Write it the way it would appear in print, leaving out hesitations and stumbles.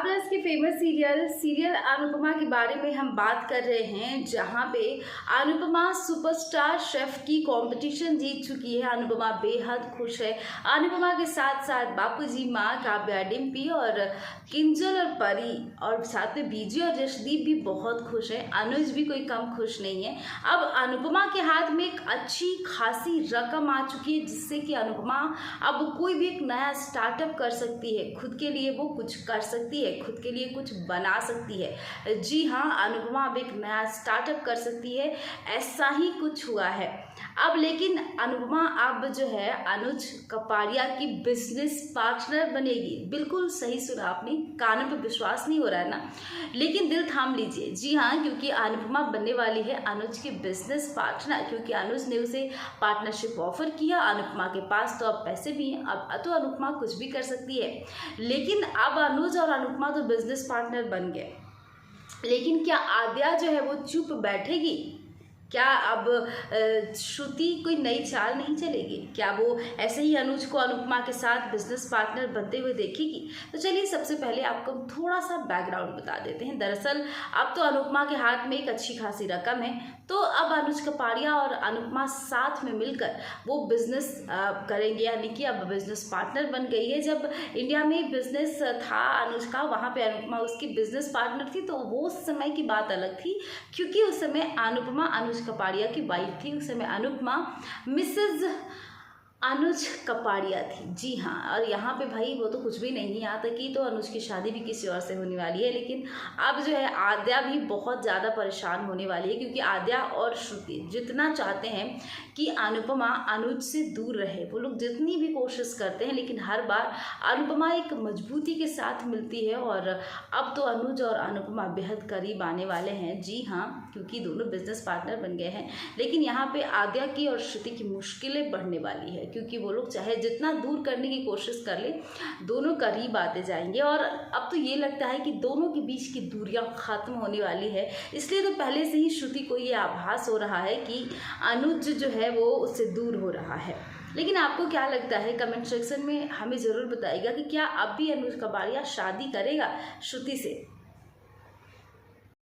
Plus के famous serial Anupama के बारे में हम बात कर रहे हैं, जहां पे अनुपमा सुपरस्टार शेफ की कंपटीशन जीत चुकी है। अनुपमा बेहद खुश है। अनुपमा के साथ साथ बापूजी, माँ, काव्या, डिम्पी और किंजल और परी और साथ में बीजी और जशदीप भी बहुत खुश है। अनुज भी कोई कम खुश नहीं है। अब अनुपमा के हाथ में एक अच्छी खासी रकम आ चुकी है, जिससे कि अनुपमा अब कोई भी एक नया स्टार्टअप कर सकती है। खुद के लिए वो कुछ कर सकती है, खुद के लिए कुछ बना सकती है। जी हाँ, अनुपमा अब एक नया स्टार्टअप कर सकती है। ऐसा ही कुछ हुआ है अब। लेकिन अनुपमा अब जो है अनुज कपाड़िया की बिजनेस पार्टनर बनेगी। बिल्कुल सही सुना आपने, कानों पे विश्वास नहीं हो रहा है ना, लेकिन दिल थाम लीजिए। जी हाँ, क्योंकि अनुपमा बनने वाली है अनुज की बिजनेस पार्टनर, क्योंकि अनुज ने उसे पार्टनरशिप ऑफर किया। अनुपमा के पास तो अब पैसे भी हैं, अब तो अनुपमा कुछ भी कर सकती है। लेकिन अब अनुज और अनुपमा तो बिजनेस पार्टनर बन गए, लेकिन क्या आद्या जो है वो चुप बैठेगी? क्या अब श्रुति कोई नई चाल नहीं चलेगी? क्या वो ऐसे ही अनुज को अनुपमा के साथ बिजनेस पार्टनर बनते हुए देखेगी? तो चलिए सबसे पहले आपको थोड़ा सा बैकग्राउंड बता देते हैं। दरअसल अब तो अनुपमा के हाथ में एक अच्छी खासी रकम है, तो अब अनुज कपाड़िया और अनुपमा साथ में मिलकर वो बिजनेस करेंगे, यानी कि अब बिजनेस पार्टनर बन गई है। जब इंडिया में बिजनेस था अनुज का, वहाँ पे अनुपमा उसकी बिजनेस पार्टनर थी, तो वो उस समय की बात अलग थी, क्योंकि उस समय अनुपमा अनुज कपाड़िया की वाइफ थी। उस समय अनुपमा मिसेज अनुज कपाड़िया थी। जी हाँ, और यहाँ पे भाई वो तो कुछ भी नहीं है, यहाँ तक कि तो अनुज की शादी भी किसी और से होने वाली है। लेकिन अब जो है आद्या भी बहुत ज़्यादा परेशान होने वाली है, क्योंकि आद्या और श्रुति जितना चाहते हैं कि अनुपमा अनुज से दूर रहे, वो लोग जितनी भी कोशिश करते हैं, लेकिन हर बार अनुपमा एक मजबूती के साथ मिलती है। और अब तो अनुज और अनुपमा बेहद करीब आने वाले हैं। जी हाँ, क्योंकि दोनों बिजनेस पार्टनर बन गए हैं। लेकिन यहाँ पे आद्या की और श्रुति की मुश्किलें बढ़ने वाली है, क्योंकि वो लोग चाहे जितना दूर करने की कोशिश कर ले, दोनों करीब आते जाएंगे। और अब तो ये लगता है कि दोनों के बीच की दूरियां खत्म होने वाली है। इसलिए तो पहले से ही श्रुति को ये आभास हो रहा है कि अनुज जो है वो उससे दूर हो रहा है। लेकिन आपको क्या लगता है? कमेंट सेक्शन में हमें ज़रूर बताइएगा कि क्या अब भी अनुज कपाड़िया शादी करेगा श्रुति से।